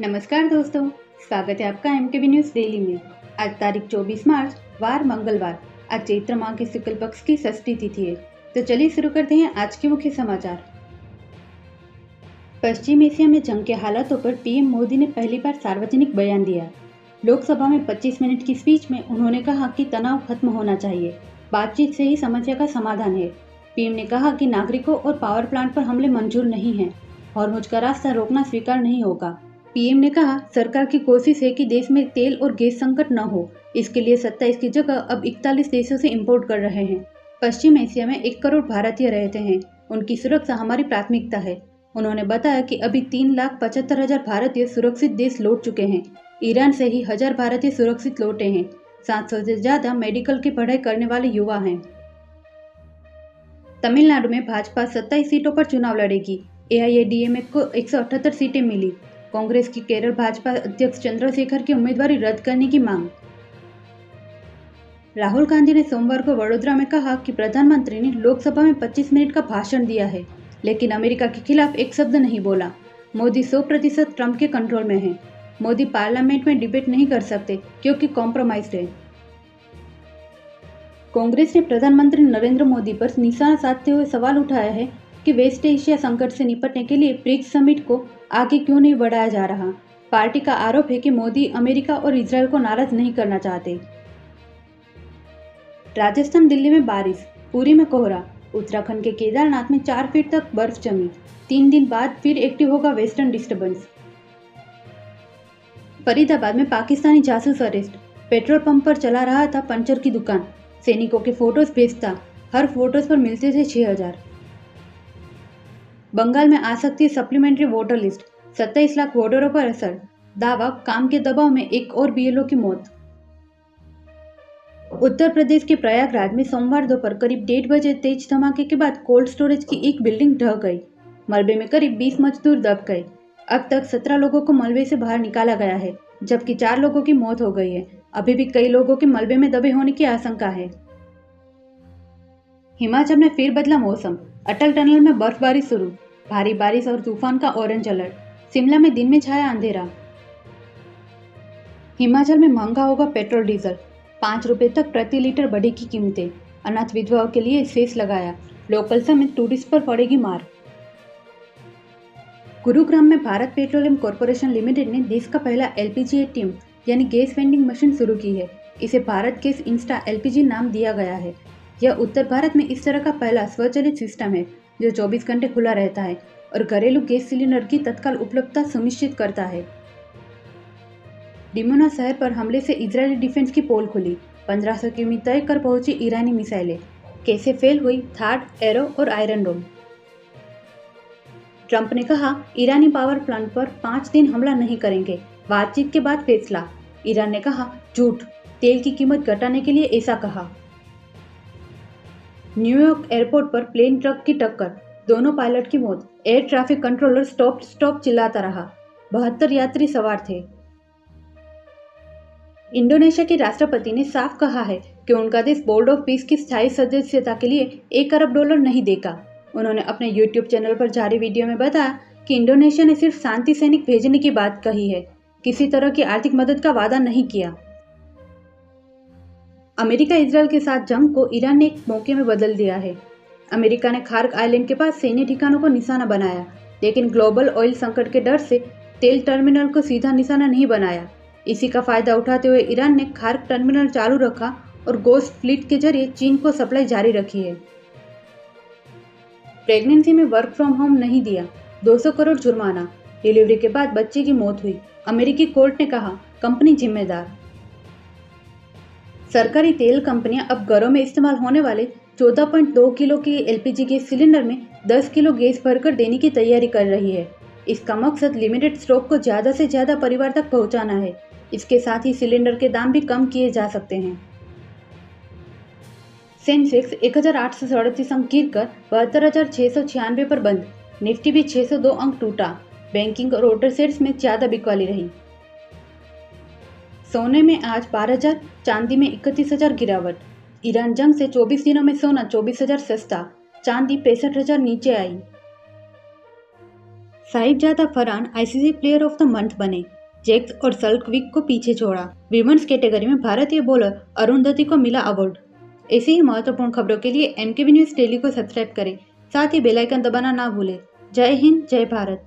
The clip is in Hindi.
नमस्कार दोस्तों, स्वागत है आपका एमकेबी न्यूज डेली में। आज तारीख 24 मार्च वार मंगलवार। आज चैत्र माह के शुक्ल पक्ष की षष्ठी तिथि है। तो चलिए शुरू करते हैं आज के मुख्य समाचार। पश्चिम एशिया में जंग के हालातों पर पीएम मोदी ने पहली बार सार्वजनिक बयान दिया। लोकसभा में 25 मिनट की स्पीच में उन्होंने कहा कि तनाव खत्म होना चाहिए, बातचीत से ही समस्या का समाधान है। पीएम ने कहा कि नागरिकों और पावर प्लांट पर हमले मंजूर नहीं हैं, हॉर्मुज का रास्ता रोकना स्वीकार नहीं होगा। पीएम ने कहा, सरकार की कोशिश है कि देश में तेल और गैस संकट न हो। इसके लिए 27 की जगह अब 41 देशों से इंपोर्ट कर रहे हैं। पश्चिम एशिया में 1 करोड़ भारतीय रहते हैं, उनकी सुरक्षा हमारी प्राथमिकता है। उन्होंने बताया कि अभी 3,75,000 भारतीय सुरक्षित देश लौट चुके हैं। ईरान से ही 1000 भारतीय सुरक्षित लौटे हैं। 700 से ज्यादा मेडिकल की पढ़ाई करने वाले युवा हैं। तमिलनाडु में भाजपा 27 सीटों पर चुनाव लड़ेगी। एआईएडीएमके को 178 सीटें मिली। कांग्रेस की केरल भाजपा अध्यक्ष चंद्रशेखर की उम्मीदवारी रद्द करने की मांग। राहुल गांधी ने सोमवार को वडोदरा में कहा कि प्रधानमंत्री ने लोकसभा में 25 मिनट का भाषण दिया है, लेकिन अमेरिका के खिलाफ एक शब्द नहीं बोला। मोदी 100% ट्रंप के कंट्रोल में हैं। मोदी पार्लियामेंट में डिबेट नहीं कर सकते क्योंकि कॉम्प्रोमाइज्ड है। कांग्रेस ने प्रधानमंत्री नरेंद्र मोदी पर निशाना साधते हुए सवाल उठाया है कि वेस्ट एशिया संकट से निपटने के लिए ब्रिक्स समिट को आगे क्यों नहीं बढ़ाया जा रहा। पार्टी का आरोप है कि मोदी अमेरिका और इजरायल को नाराज नहीं करना चाहते। राजस्थान दिल्ली में बारिश, पुरी में कोहरा, उत्तराखंड के केदारनाथ में 4 फीट तक बर्फ जमी। 3 दिन बाद फिर एक्टिव होगा वेस्टर्न डिस्टर्बेंस। फरीदाबाद में पाकिस्तानी जासूस अरेस्ट, पेट्रोल पंप पर चला रहा था पंचर की दुकान, सैनिकों के फोटोज भेजता, हर फोटोज पर मिलते थे 6000। बंगाल में आ सकती है सप्लीमेंट्री वोटर लिस्ट, 27 लाख वोटरों पर असर, दावा काम के दबाव में एक और बीएलओ की मौत। उत्तर प्रदेश के प्रयागराज में सोमवार दोपहर करीब 1:30 बजे तेज धमाके के बाद कोल्ड स्टोरेज की एक बिल्डिंग ढह गई। मलबे में करीब 20 मजदूर दब गए। अब तक 17 लोगों को मलबे से बाहर निकाला गया है, जबकि 4 लोगों की मौत हो गई है। अभी भी कई लोगों के मलबे में दबे होने की आशंका है। हिमाचल में फिर बदला मौसम, अटल टनल में बर्फबारी शुरू, भारी बारिश और तूफान का ऑरेंज अलर्ट। शिमला में दिन में छाया अंधेरा। हिमाचल में महंगा होगा पेट्रोल डीजल, 5 रुपए तक प्रति लीटर बढ़ेगी कीमतें। अनाथ विधवाओं के लिए सेस लगाया, लोकल समेत टूरिस्ट पर पड़ेगी मार। गुरुग्राम में भारत पेट्रोलियम कॉर्पोरेशन लिमिटेड ने देश का पहला एलपीजी एटीएम यानी गैस वेंडिंग मशीन शुरू की है। इसे भारत गैस इंस्टा एलपीजी नाम दिया गया है। यह उत्तर भारत में इस तरह का पहला स्वचालित सिस्टम है जो 24 घंटे खुला रहता है और घरेलू गैस सिलेंडर की तत्काल उपलब्धता सुनिश्चित करता है। डिमोना शहर पर हमले से इजरायली डिफेंस की पोल खुली, 1500 किमी तय कर पहुंची ईरानी मिसाइलें। कैसे फेल हुई थाड, एरो और आयरन डोम। ट्रंप ने कहा, ईरानी पावर प्लांट पर 5 दिन हमला नहीं करेंगे, बातचीत के बाद फैसला। ईरान ने कहा, झूठ, तेल की कीमत घटाने के लिए ऐसा कहा। न्यूयॉर्क एयरपोर्ट पर प्लेन ट्रक की टक्कर, दोनों पायलट की मौत। Air traffic controller stop stop चिल्लाता रहा। 72 यात्री सवार थे। इंडोनेशिया के राष्ट्रपति ने साफ कहा है कि उनका देश बोर्ड ऑफ पीस की स्थायी सदस्यता के लिए $1 अरब नहीं देगा। उन्होंने अपने यूट्यूब चैनल पर जारी वीडियो में बताया कि इंडोनेशिया ने सिर्फ शांति सैनिक भेजने की बात कही है, किसी तरह की आर्थिक मदद का वादा नहीं किया। अमेरिका इजरायल के साथ जंग को ईरान ने एक मौके में बदल दिया है। अमेरिका ने खार्क आइलैंड के पास सैन्य ठिकानों को निशाना बनाया, लेकिन ग्लोबल ऑयल संकट के डर से तेल टर्मिनल को सीधा निशाना नहीं बनाया। इसी का फायदा उठाते हुए ईरान ने खार्क टर्मिनल चालू रखा और गोस्ट फ्लीट के जरिए चीन को सप्लाई जारी रखी है। प्रेगनेंसी में वर्क फ्रॉम होम नहीं दिया, 200 करोड़ जुर्माना। डिलीवरी के बाद बच्चे की मौत हुई, अमेरिकी कोर्ट ने कहा, कंपनी जिम्मेदार। सरकारी तेल कंपनियां अब घरों में इस्तेमाल होने वाले 14.2 किलो के एलपीजी गैस सिलेंडर में 10 किलो गैस भरकर देने की तैयारी कर रही है। इसका मकसद लिमिटेड स्टॉक को ज्यादा से ज्यादा परिवार तक पहुंचाना है। इसके साथ ही सिलेंडर के दाम भी कम किए जा सकते हैं। सेंसेक्स 1838 अंक गिरकर 72,696 पर बंद। निफ्टी भी 602 अंक टूटा। बैंकिंग और ऑटो शेयर्स में ज्यादा बिकवाली रही। सोने में आज 12,000, चांदी में 31,000 गिरावट। ईरान जंग से 24 दिनों में सोना 24,000 सस्ता, चांदी 65,000 नीचे आई। Sahibzada Farhan ICC player of the month बने। जैक्स और सल्कविक को पीछे छोड़ा। विमेंस कैटेगरी में भारतीय बॉलर अरुंधति को मिला अवार्ड। ऐसी ही महत्वपूर्ण खबरों के लिए एमकेबी न्यूज़ डेली को सब्सक्राइब करें। साथ ही बेल आइकन दबाना ना भूलें। जय हिंद, जय भारत।